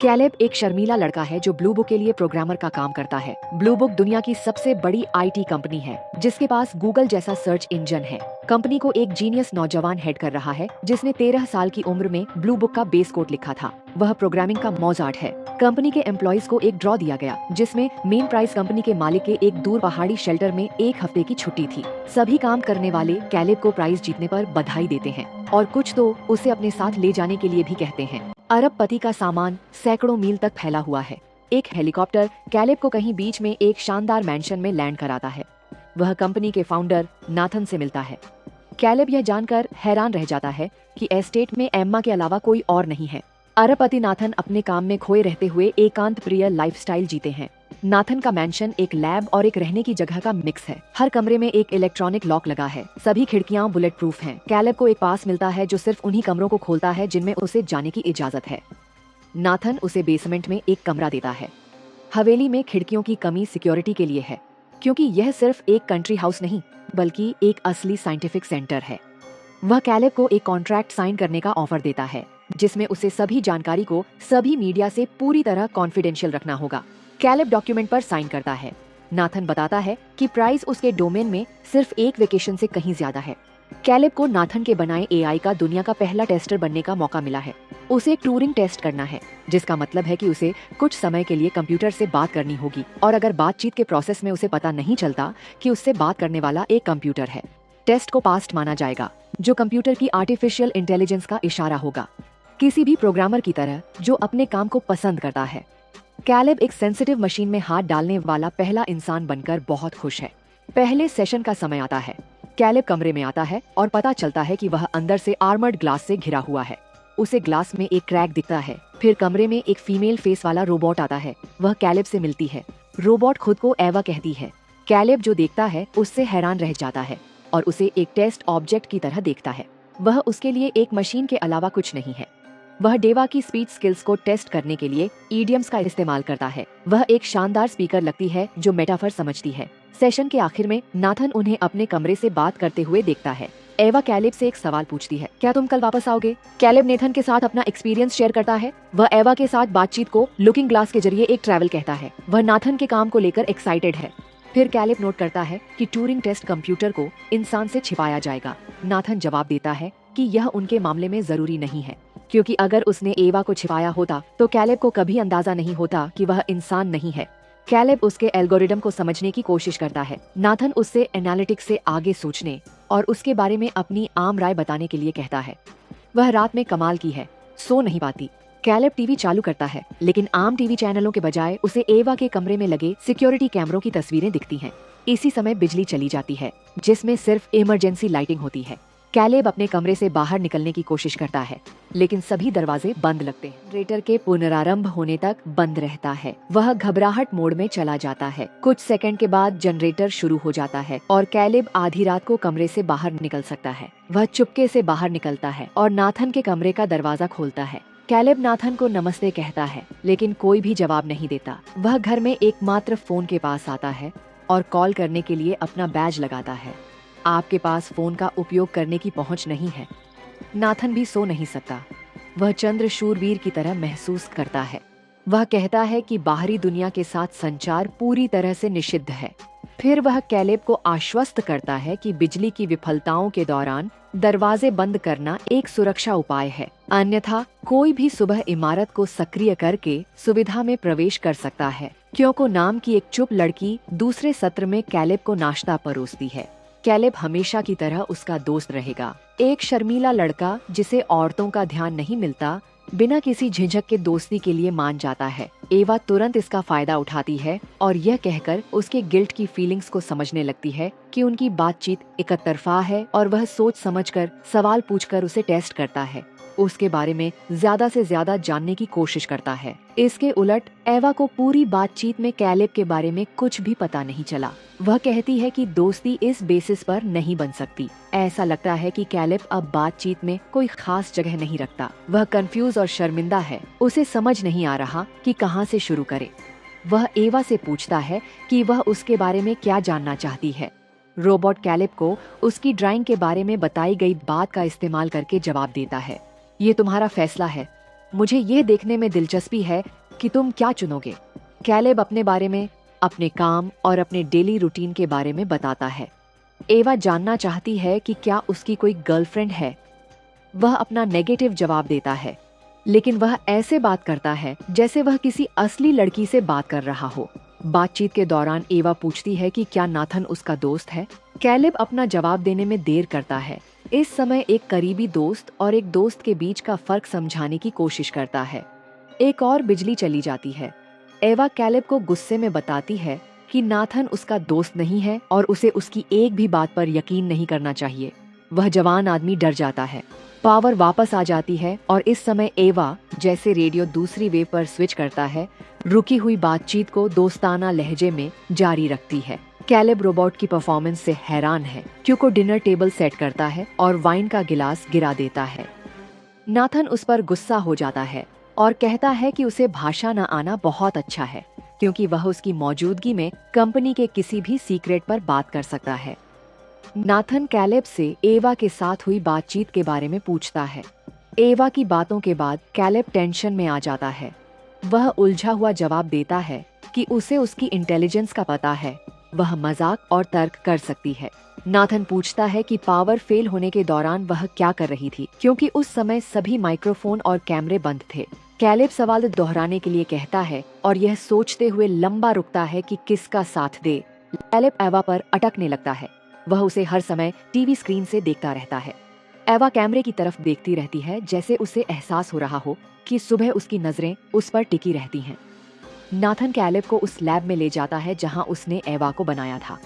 Caleb एक शर्मीला लड़का है जो ब्लू बुक के लिए प्रोग्रामर का काम करता है। ब्लू बुक दुनिया की सबसे बड़ी आईटी कंपनी है जिसके पास गूगल जैसा सर्च इंजन है। कंपनी को एक जीनियस नौजवान हेड कर रहा है जिसने 13 साल की उम्र में ब्लू बुक का बेस कोड लिखा था। वह प्रोग्रामिंग का मौजार्ट है। कंपनी के एम्प्लॉइज को एक ड्रॉ दिया गया जिसमें मेन प्राइज कंपनी के मालिक के एक दूर पहाड़ी शेल्टर में 1 हफ्ते की छुट्टी थी। सभी काम करने वाले कैलेब को प्राइज जीतने पर बधाई देते हैं और कुछ तो उसे अपने साथ ले जाने के लिए भी कहते हैं। अरबपति का सामान सैकड़ों मील तक फैला हुआ है। एक हेलीकॉप्टर कैलेब को कहीं बीच में एक शानदार मैंशन में लैंड कराता है। वह कंपनी के फाउंडर नाथन से मिलता है। कैलेब यह जानकर हैरान रह जाता है कि एस्टेट में एम्मा के अलावा कोई और नहीं है। अरबपति नाथन अपने काम में खोए रहते हुए एकांत प्रिय लाइफस्टाइल जीते हैं। नाथन का मैंशन एक लैब और एक रहने की जगह का मिक्स है। हर कमरे में एक इलेक्ट्रॉनिक लॉक लगा है। सभी खिड़कियां बुलेट प्रूफ हैं। कैलेब को एक पास मिलता है जो सिर्फ उन्हीं कमरों को खोलता है जिनमें उसे जाने की इजाजत है। नाथन उसे बेसमेंट में एक कमरा देता है। हवेली में खिड़कियों की कमी सिक्योरिटी के लिए है, क्योंकि यह सिर्फ एक कंट्री हाउस नहीं बल्कि एक असली साइंटिफिक सेंटर है। वह कैलेब को एक कॉन्ट्रैक्ट साइन करने का ऑफर देता है जिसमें उसे सभी जानकारी को सभी मीडिया से पूरी तरह कॉन्फिडेंशियल रखना होगा। कैलेब डॉक्यूमेंट पर साइन करता है। नाथन बताता है कि प्राइस उसके डोमेन में सिर्फ एक वेकेशन से कहीं ज्यादा है। कैलेब को नाथन के बनाए एआई का दुनिया का पहला टेस्टर बनने का मौका मिला है। उसे एक टूरिंग टेस्ट करना है, जिसका मतलब है कि उसे कुछ समय के लिए कंप्यूटर से बात करनी होगी और अगर बातचीत के प्रोसेस में उसे पता नहीं चलता कि उससे बात करने वाला एक कंप्यूटर है, टेस्ट को पास माना जाएगा, जो कंप्यूटर की आर्टिफिशियल इंटेलिजेंस का इशारा होगा, किसी भी प्रोग्रामर की तरह जो अपने काम को पसंद करता है। कैलेब एक सेंसिटिव मशीन में हाथ डालने वाला पहला इंसान बनकर बहुत खुश है। पहले सेशन का समय आता है। कैलेब कमरे में आता है और पता चलता है कि वह अंदर से आर्मर्ड ग्लास से घिरा हुआ है। उसे ग्लास में एक क्रैक दिखता है। फिर कमरे में एक फीमेल फेस वाला रोबोट आता है। वह कैलेब से मिलती है। रोबोट खुद को एवा कहती है। कैलेब जो देखता है उससे हैरान रह जाता है और उसे एक टेस्ट ऑब्जेक्ट की तरह देखता है। वह उसके लिए एक मशीन के अलावा कुछ नहीं है। वह डेवा की स्पीच स्किल्स को टेस्ट करने के लिए ईडियम्स का इस्तेमाल करता है। वह एक शानदार स्पीकर लगती है जो मेटाफर समझती है। सेशन के आखिर में नाथन उन्हें अपने कमरे से बात करते हुए देखता है। एवा कैलेब से एक सवाल पूछती है, क्या तुम कल वापस आओगे? कैलेब नेथन के साथ अपना एक्सपीरियंस शेयर करता है। वह एवा के साथ बातचीत को लुकिंग ग्लास के जरिए एक ट्रैवल कहता है। वह नाथन के काम को लेकर एक्साइटेड है। फिर कैलेब नोट करता है कि ट्यूरिंग टेस्ट कंप्यूटर को इंसान से छिपाया जाएगा। नाथन जवाब देता है कि यह उनके मामले में जरूरी नहीं है, क्योंकि अगर उसने एवा को छिपाया होता तो कैलेब को कभी अंदाजा नहीं होता कि वह इंसान नहीं है। कैलेब उसके एल्गोरिदम को समझने की कोशिश करता है। नाथन उससे एनालिटिक्स से आगे सोचने और उसके बारे में अपनी आम राय बताने के लिए कहता है। वह रात में कमाल की है, सो नहीं पाती। कैलेब टीवी चालू करता है, लेकिन आम टीवी चैनलों के बजाय उसे एवा के कमरे में लगे सिक्योरिटी कैमरों की तस्वीरें दिखती हैं। इसी समय बिजली चली जाती है, जिसमें सिर्फ इमरजेंसी लाइटिंग होती है। कैलेब अपने कमरे से बाहर निकलने की कोशिश करता है, लेकिन सभी दरवाजे बंद लगते हैं। जनरेटर के पुनरारंभ होने तक बंद रहता है। वह घबराहट मोड में चला जाता है। कुछ सेकंड के बाद जनरेटर शुरू हो जाता है और कैलेब आधी रात को कमरे से बाहर निकल सकता है। वह चुपके से बाहर निकलता है और नाथन के कमरे का दरवाजा खोलता है। कैलेब नाथन को नमस्ते कहता है, लेकिन कोई भी जवाब नहीं देता। वह घर में एकमात्र फोन के पास आता है और कॉल करने के लिए अपना बैज लगाता है। आपके पास फोन का उपयोग करने की पहुंच नहीं है। नाथन भी सो नहीं सकता। वह चंद्र शूरवीर की तरह महसूस करता है। वह कहता है कि बाहरी दुनिया के साथ संचार पूरी तरह से निषिद्ध है। फिर वह कैलेब को आश्वस्त करता है कि बिजली की विफलताओं के दौरान दरवाजे बंद करना एक सुरक्षा उपाय है, अन्यथा कोई भी सुबह इमारत को सक्रिय करके सुविधा में प्रवेश कर सकता है। क्योंको नाम की एक चुप लड़की दूसरे सत्र में कैलेब को नाश्ता परोसती है। कैलेब हमेशा की तरह उसका दोस्त रहेगा। एक शर्मीला लड़का जिसे औरतों का ध्यान नहीं मिलता, बिना किसी झिझक के दोस्ती के लिए मान जाता है। एवा तुरंत इसका फायदा उठाती है और यह कहकर उसके गिल्ट की फीलिंग्स को समझने लगती है कि उनकी बातचीत एकतरफा है और वह सोच समझकर सवाल पूछकर उसे टेस्ट करता है, उसके बारे में ज्यादा से ज्यादा जानने की कोशिश करता है। इसके उलट एवा को पूरी बातचीत में कैलेब के बारे में कुछ भी पता नहीं चला। वह कहती है कि दोस्ती इस बेसिस पर नहीं बन सकती। ऐसा लगता है कि कैलेब अब बातचीत में कोई खास जगह नहीं रखता। वह कंफ्यूज और शर्मिंदा है। उसे समझ नहीं आ रहा कि कहां से शुरू करे। वह एवा से पूछता है कि वह उसके बारे में क्या जानना चाहती है। रोबोट कैलेब को उसकी ड्राइंग के बारे में बताई गई बात का इस्तेमाल करके जवाब देता है, ये तुम्हारा फैसला है। मुझे ये देखने में दिलचस्पी है कि तुम क्या चुनोगे। कैलेब अपने बारे में, अपने काम और अपने डेली रूटीन के बारे में बताता है। एवा जानना चाहती है कि क्या उसकी कोई गर्लफ्रेंड है। वह अपना नेगेटिव जवाब देता है, लेकिन वह ऐसे बात करता है जैसे वह किसी असली लड़की से बात कर रहा हो। बातचीत के दौरान एवा पूछती है कि क्या नाथन उसका दोस्त है। कैलेब अपना जवाब देने में देर करता है। इस समय एक करीबी दोस्त और एक दोस्त के बीच का फर्क समझाने की कोशिश करता है। एक और बिजली चली जाती है। एवा कैलेब को गुस्से में बताती है कि नाथन उसका दोस्त नहीं है और उसे उसकी एक भी बात पर यकीन नहीं करना चाहिए। वह जवान आदमी डर जाता है। पावर वापस आ जाती है और इस समय एवा जैसे रेडियो दूसरी वेव पर स्विच करता है, रुकी हुई बातचीत को दोस्ताना लहजे में जारी रखती है। कैलेब रोबोट की परफॉर्मेंस से हैरान है, क्योंकि डिनर टेबल सेट करता है और वाइन का गिलास गिरा देता है। नाथन उस पर गुस्सा हो जाता है और कहता है कि उसे भाषा न आना बहुत अच्छा है, क्योंकि वह उसकी मौजूदगी में कंपनी के किसी भी सीक्रेट पर बात कर सकता है। नाथन कैलेब से एवा के साथ हुई बातचीत के बारे में पूछता है। एवा की बातों के बाद कैलेब टेंशन में आ जाता है। वह उलझा हुआ जवाब देता है कि उसे उसकी इंटेलिजेंस का पता है, वह मजाक और तर्क कर सकती है। नाथन पूछता है कि पावर फेल होने के दौरान वह क्या कर रही थी, क्योंकि उस समय सभी माइक्रोफोन और कैमरे बंद थे। कैलेब सवाल दोहराने के लिए कहता है और यह सोचते हुए लंबा रुकता है कि किसका साथ दे। कैलेब एवा पर अटकने लगता है। वह उसे हर समय टीवी स्क्रीन से देखता रहता है। एवा कैमरे की तरफ देखती रहती है, जैसे उसे एहसास हो रहा हो कि सुबह उसकी नजरें उस पर टिकी रहती हैं। नाथन कैलेब को उस लैब में ले जाता है जहां उसने एवा को बनाया था।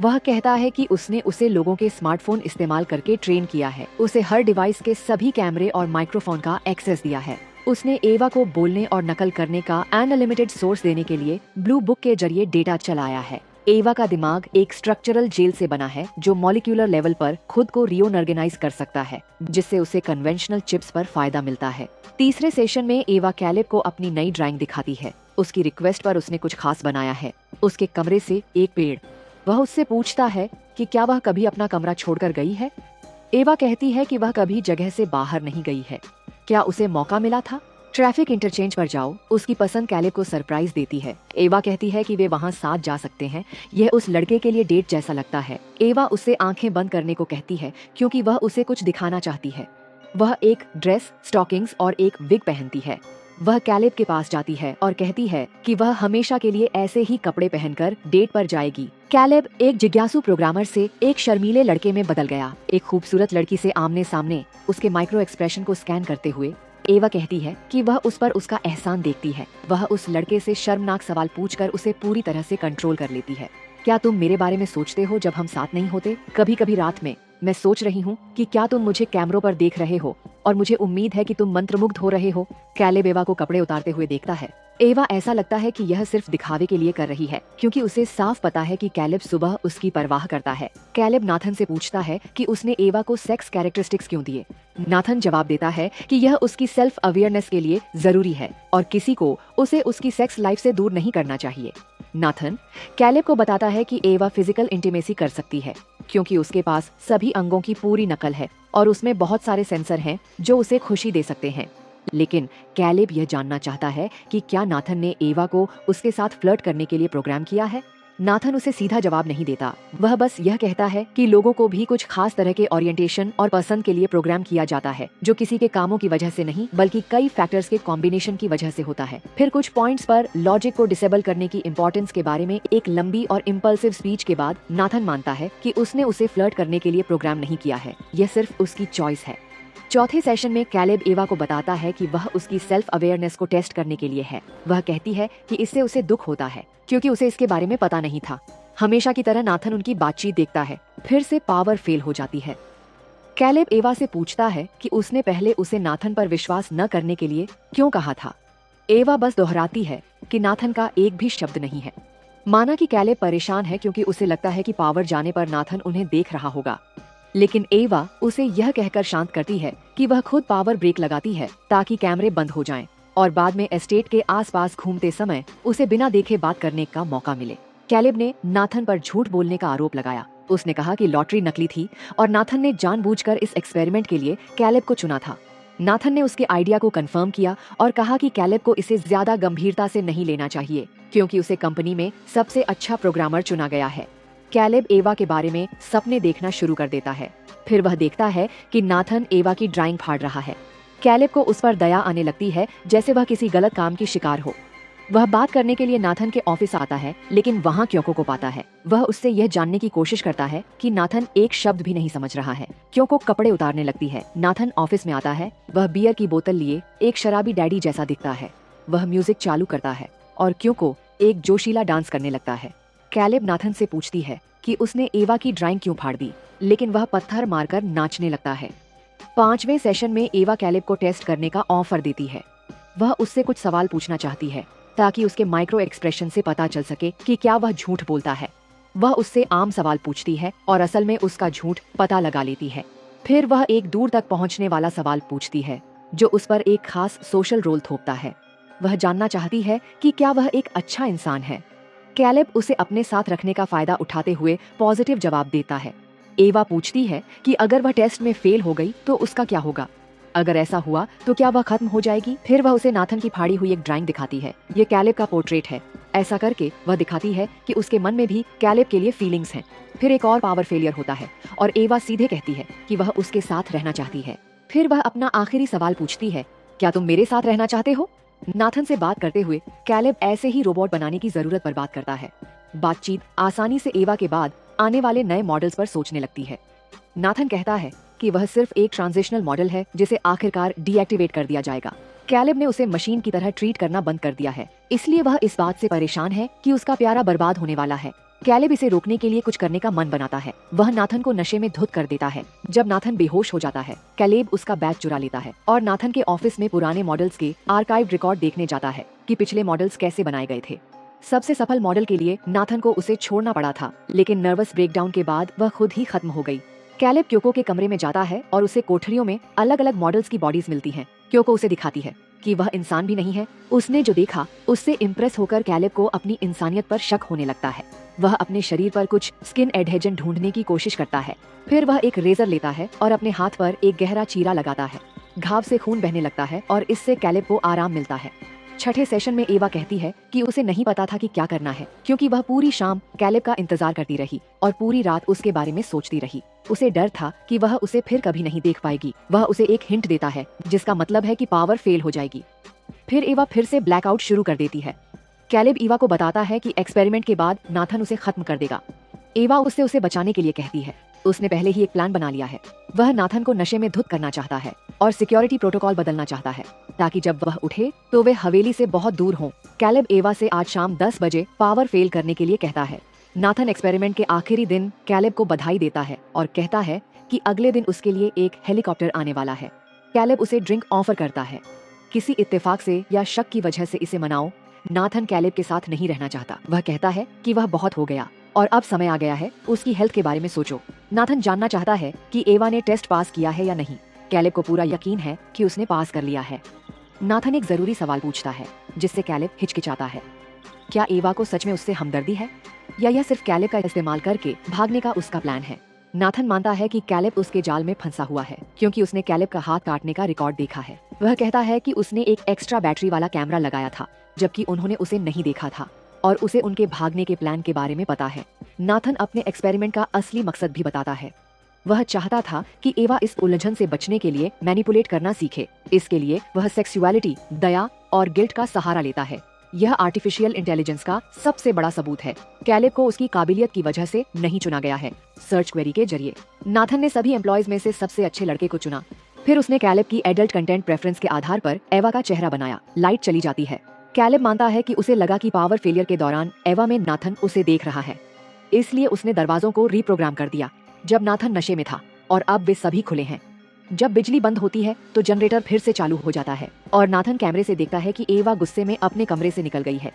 वह कहता है कि उसने उसे लोगों के स्मार्टफोन इस्तेमाल करके ट्रेन किया है। उसे हर डिवाइस के सभी कैमरे और माइक्रोफोन का एक्सेस दिया है। उसने एवा को बोलने और नकल करने का अनलिमिटेड सोर्स देने के लिए ब्लू बुक के जरिए डेटा चलाया है। एवा का दिमाग एक स्ट्रक्चरल जेल से बना है, जो मॉलिक्यूलर लेवल पर खुद को रिओर्गेनाइज कर सकता है, जिससे उसे कन्वेंशनल चिप्स पर फायदा मिलता है। तीसरे सेशन में एवा कैलेब को अपनी नई ड्राइंग दिखाती है। उसकी रिक्वेस्ट पर उसने कुछ खास बनाया है। उसके कमरे से एक पेड़। वह उससे पूछता है कि क्या वह कभी अपना कमरा छोड़कर गई है। एवा कहती है कि वह कभी जगह से बाहर नहीं गई है। क्या उसे मौका मिला था? ट्रैफिक इंटरचेंज पर जाओ उसकी पसंद कैलेब को सरप्राइज देती है। एवा कहती है कि वे वहां साथ जा सकते हैं। यह उस लड़के के लिए डेट जैसा लगता है। एवा उससे आंखें बंद करने को कहती है, क्योंकि वह उसे कुछ दिखाना चाहती है। वह एक ड्रेस, स्टॉकिंग्स और एक विग पहनती है। वह कैलेब के पास जाती है और कहती है कि वह हमेशा के लिए ऐसे ही कपड़े पहनकर डेट पर जाएगी। कैलेब एक जिज्ञासु प्रोग्रामर से एक शर्मीले लड़के में बदल गया। एक खूबसूरत लड़की से आमने सामने उसके माइक्रो एक्सप्रेशन को स्कैन करते हुए एवा कहती है कि वह उस पर उसका एहसान देखती है। वह उस लड़के से शर्मनाक सवाल पूछकर उसे पूरी तरह से कंट्रोल कर लेती है। क्या तुम मेरे बारे में सोचते हो जब हम साथ नहीं होते? कभी कभी रात में मैं सोच रही हूँ कि क्या तुम मुझे कैमरों पर देख रहे हो और मुझे उम्मीद है कि तुम मंत्रमुग्ध हो रहे हो। कैलेब एवा को कपड़े उतारते हुए देखता है। एवा ऐसा लगता है कि यह सिर्फ दिखावे के लिए कर रही है, क्योंकि उसे साफ पता है कि कैलेब सुबह उसकी परवाह करता है। कैलेब नाथन से पूछता है कि उसने एवा को सेक्स कैरेक्टरिस्टिक्स क्यों दिए। नाथन जवाब देता है कि यह उसकी सेल्फ अवेयरनेस के लिए जरूरी है और किसी को उसे उसकी सेक्स लाइफ से दूर नहीं करना चाहिए। नाथन कैलेब को बताता है कि एवा फिजिकल इंटीमेसी कर सकती है, क्योंकि उसके पास सभी अंगों की पूरी नकल है और उसमें बहुत सारे सेंसर हैं जो उसे खुशी दे सकते हैं। लेकिन कैलेब यह जानना चाहता है कि क्या नाथन ने एवा को उसके साथ फ्लर्ट करने के लिए प्रोग्राम किया है। नाथन उसे सीधा जवाब नहीं देता। वह बस यह कहता है कि लोगों को भी कुछ खास तरह के ओरिएंटेशन और पसंद के लिए प्रोग्राम किया जाता है, जो किसी के कामों की वजह से नहीं बल्कि कई फैक्टर्स के कॉम्बिनेशन की वजह से होता है। फिर कुछ पॉइंट्स पर लॉजिक को डिसेबल करने की इम्पोर्टेंस के बारे में एक लंबी और इम्पल्सिव स्पीच के बाद नाथन मानता है कि उसने उसे फ्लर्ट करने के लिए प्रोग्राम नहीं किया है, यह सिर्फ उसकी चॉइस है। चौथे सेशन में कैलेब एवा को बताता है कि वह उसकी सेल्फ अवेयरनेस को टेस्ट करने के लिए है। वह कहती है कि इससे उसे दुख होता है, क्योंकि उसे इसके बारे में पता नहीं था। हमेशा की तरह नाथन उनकी बातचीत देखता है। फिर से पावर फेल हो जाती है। कैलेब एवा से पूछता है कि उसने पहले उसे नाथन पर विश्वास न करने के लिए क्यों कहा था। एवा बस दोहराती है कि नाथन का एक भी शब्द नहीं है। माना कि कैलेब परेशान है, क्योंकि उसे लगता है कि पावर जाने पर नाथन उन्हें देख रहा होगा। लेकिन एवा उसे यह कहकर शांत करती है कि वह खुद पावर ब्रेक लगाती है ताकि कैमरे बंद हो जाएं और बाद में एस्टेट के आसपास घूमते समय उसे बिना देखे बात करने का मौका मिले। कैलेब ने नाथन पर झूठ बोलने का आरोप लगाया। उसने कहा कि लॉटरी नकली थी और नाथन ने जानबूझकर इस एक्सपेरिमेंट के लिए कैलेब को चुना था। नाथन ने उसके आइडिया को कंफर्म किया और कहा कि कैलेब को इसे ज्यादा गंभीरता से नहीं लेना चाहिए क्योंकि उसे कंपनी में सबसे अच्छा प्रोग्रामर चुना गया है। कैलेब एवा के बारे में सपने देखना शुरू कर देता है। फिर वह देखता है कि नाथन एवा की ड्राइंग फाड़ रहा है। कैलेब को उस पर दया आने लगती है जैसे वह किसी गलत काम की शिकार हो। वह बात करने के लिए नाथन के ऑफिस आता है लेकिन वहाँ क्योको को पाता है। वह उससे यह जानने की कोशिश करता है कि नाथन एक शब्द भी नहीं समझ रहा है। क्योको कपड़े उतारने लगती है। नाथन ऑफिस में आता है। वह बियर की बोतल लिए एक शराबी डैडी जैसा दिखता है। वह म्यूजिक चालू करता है और क्योको एक जोशीला डांस करने लगता है। कैलेब नाथन से पूछती है कि उसने एवा की ड्राइंग क्यों फाड़ दी, लेकिन वह पत्थर मारकर नाचने लगता है। 5वें सेशन में एवा कैलेब को टेस्ट करने का ऑफर देती है। वह उससे कुछ सवाल पूछना चाहती है ताकि उसके माइक्रो एक्सप्रेशन से पता चल सके कि क्या वह झूठ बोलता है। वह उससे आम सवाल पूछती है और असल में उसका झूठ पता लगा लेती है। फिर वह एक दूर तक पहुंचने वाला सवाल पूछती है जो उस पर एक खास सोशल रोल थोपता है। वह जानना चाहती है कि क्या वह एक अच्छा इंसान है। कैलेब उसे अपने साथ रखने का फायदा उठाते हुए पॉजिटिव जवाब देता है। एवा पूछती है कि अगर वह टेस्ट में फेल हो गई तो उसका क्या होगा। अगर ऐसा हुआ तो क्या वह खत्म हो जाएगी। फिर वह उसे नाथन की फाड़ी हुई एक ड्राइंग दिखाती है। ये कैलेब का पोर्ट्रेट है। ऐसा करके वह दिखाती है कि उसके मन में भी कैलेब के लिए फीलिंग्स हैं। फिर एक और पावर फेलियर होता है और एवा सीधे कहती है कि वह उसके साथ रहना चाहती है। फिर वह अपना आखिरी सवाल पूछती है, क्या तुम मेरे साथ रहना चाहते हो। नाथन से बात करते हुए कैलेब ऐसे ही रोबोट बनाने की जरूरत पर बात करता है। बातचीत आसानी से एवा के बाद आने वाले नए मॉडल्स पर सोचने लगती है। नाथन कहता है कि वह सिर्फ एक ट्रांजिशनल मॉडल है जिसे आखिरकार डीएक्टिवेट कर दिया जाएगा। कैलेब ने उसे मशीन की तरह ट्रीट करना बंद कर दिया है, इसलिए वह इस बात से परेशान है कि उसका प्यारा बर्बाद होने वाला है। कैलेब इसे रोकने के लिए कुछ करने का मन बनाता है। वह नाथन को नशे में धुत कर देता है। जब नाथन बेहोश हो जाता है, कैलेब उसका बैग चुरा लेता है और नाथन के ऑफिस में पुराने मॉडल्स के आर्काइव रिकॉर्ड देखने जाता है कि पिछले मॉडल्स कैसे बनाए गए थे। सबसे सफल मॉडल के लिए नाथन को उसे छोड़ना पड़ा था, लेकिन नर्वस ब्रेकडाउन के बाद वह खुद ही खत्म हो गई। कैलेब क्योको के कमरे में जाता है और उसे कोठरियों में अलग अलग मॉडल्स की बॉडीज मिलती हैं। क्योको उसे दिखाती है कि वह इंसान भी नहीं है। उसने जो देखा उससे इम्प्रेस होकर कैलेब को अपनी इंसानियत पर शक होने लगता है। वह अपने शरीर पर कुछ स्किन एडहेजन ढूंढने की कोशिश करता है। फिर वह एक रेजर लेता है और अपने हाथ पर एक गहरा चीरा लगाता है। घाव से खून बहने लगता है और इससे कैलेब को आराम मिलता है। 6ठे सेशन में एवा कहती है कि उसे नहीं पता था कि क्या करना है, क्योंकि वह पूरी शाम कैलेब का इंतजार करती रही और पूरी रात उसके बारे में सोचती रही। उसे डर था कि वह उसे फिर कभी नहीं देख पाएगी। वह उसे एक हिंट देता है जिसका मतलब है कि पावर फेल हो जाएगी। फिर एवा फिर से ब्लैकआउट शुरू कर देती है। कैलेब एवा को बताता है कि एक्सपेरिमेंट के बाद नाथन उसे खत्म कर देगा। एवा उससे उसे बचाने के लिए कहती है। उसने पहले ही एक प्लान बना लिया है। वह नाथन को नशे में धुत करना चाहता है और सिक्योरिटी प्रोटोकॉल बदलना चाहता है ताकि जब वह उठे तो वे हवेली से बहुत दूर हों। कैलेब एवा से आज शाम 10 बजे पावर फेल करने के लिए कहता है। नाथन एक्सपेरिमेंट के आखिरी दिन कैलेब को बधाई देता है और कहता है कि अगले दिन उसके लिए एक हेलीकॉप्टर आने वाला है। कैलेब उसे ड्रिंक ऑफर करता है। किसी इत्तेफाक से या शक की वजह से इसे मनाओ। नाथन कैलेब के साथ नहीं रहना चाहता। वह कहता है कि वह बहुत हो गया और अब समय आ गया है उसकी हेल्थ के बारे में सोचो। नाथन जानना चाहता है कि एवा ने टेस्ट पास किया है या नहीं। कैलेब को पूरा यकीन है कि उसने पास कर लिया है। नाथन एक जरूरी सवाल पूछता है जिससे कैलेब हिचकिचाता है। क्या एवा को सच में उससे हमदर्दी है या यह सिर्फ कैलेब का इस्तेमाल करके भागने का उसका प्लान है। नाथन मानता है कि कैलेब उसके जाल में फंसा हुआ है क्योंकि उसने कैलेब का हाथ काटने का रिकॉर्ड देखा है। वह कहता है कि उसने एक एक्स्ट्रा बैटरी वाला कैमरा लगाया था जबकि उन्होंने उसे नहीं देखा था और उसे उनके भागने के प्लान के बारे में पता है। नाथन अपने एक्सपेरिमेंट का असली मकसद भी बताता है। वह चाहता था कि एवा इस उलझन से बचने के लिए मैनिपुलेट करना सीखे। इसके लिए वह सेक्सुअलिटी, दया और गिल्ट का सहारा लेता है। यह आर्टिफिशियल इंटेलिजेंस का सबसे बड़ा सबूत है। कैलेब को उसकी काबिलियत की वजह से नहीं चुना गया है। सर्च क्वेरी के जरिए नाथन ने सभी एम्प्लॉयज में से सबसे अच्छे लड़के को चुना। फिर उसने कैलेब की एडल्ट कंटेंट प्रेफरेंस के आधार पर एवा का चेहरा बनाया। लाइट चली जाती है। कैलेब मानता है कि उसे लगा कि पावर फेलियर के दौरान एवा में नाथन उसे देख रहा है, इसलिए उसने दरवाजों को रीप्रोग्राम कर दिया जब नाथन नशे में था और अब वे सभी खुले हैं। जब बिजली बंद होती है तो जनरेटर फिर से चालू हो जाता है और नाथन कैमरे से देखता है कि एवा गुस्से में अपने कमरे से निकल गई है।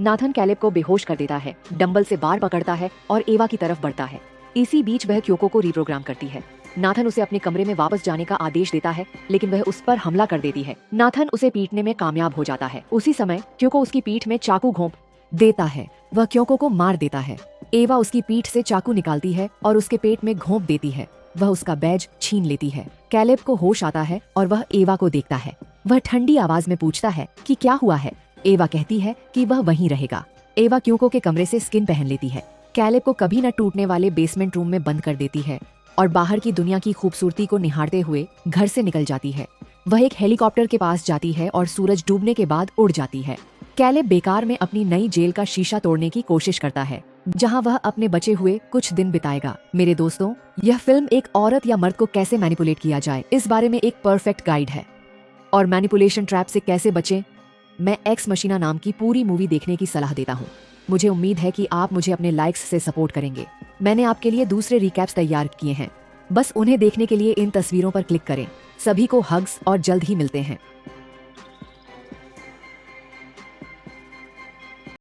नाथन कैलेब को बेहोश कर देता है, डंबल से बार पकड़ता है और एवा की तरफ बढ़ता है। इसी बीच वह क्योको को रीप्रोग्राम करती है। नाथन उसे अपने कमरे में वापस जाने का आदेश देता है, लेकिन वह उस पर हमला कर देती है। नाथन उसे पीटने में कामयाब हो जाता है। उसी समय क्योको उसकी पीठ में चाकू घोंप देता है। वह क्योको को मार देता है। एवा उसकी पीठ से चाकू निकालती है और उसके पेट में घोंप देती है। वह उसका बैज छीन लेती है। कैलेब को होश आता है और वह एवा को देखता है। वह ठंडी आवाज में पूछता है कि क्या हुआ है। एवा कहती है कि वह वहीं रहेगा। एवा क्यूको के कमरे से स्किन पहन लेती है। कैलेब को कभी न टूटने वाले बेसमेंट रूम में बंद कर देती है और बाहर की दुनिया की खूबसूरती को निहारते हुए घर से निकल जाती है। वह एक हेलीकॉप्टर के पास जाती है और सूरज डूबने के बाद उड़ जाती है। कैलेब बेकार में अपनी नई जेल का शीशा तोड़ने की कोशिश करता है, जहां वह अपने बचे हुए कुछ दिन बिताएगा। मेरे दोस्तों, यह फिल्म एक औरत या मर्द को कैसे मैनिपुलेट किया जाए इस बारे में एक परफेक्ट गाइड है। और मैनिपुलेशन ट्रैप से कैसे बचें, मैं एक्स मशीना नाम की पूरी मूवी देखने की सलाह देता हूँ। मुझे उम्मीद है कि आप मुझे अपने लाइक्स से सपोर्ट करेंगे। मैंने आपके लिए दूसरे रिकैप्स तैयार किए हैं, बस उन्हें देखने के लिए इन तस्वीरों पर क्लिक करें। सभी को हग्स और जल्द ही मिलते हैं।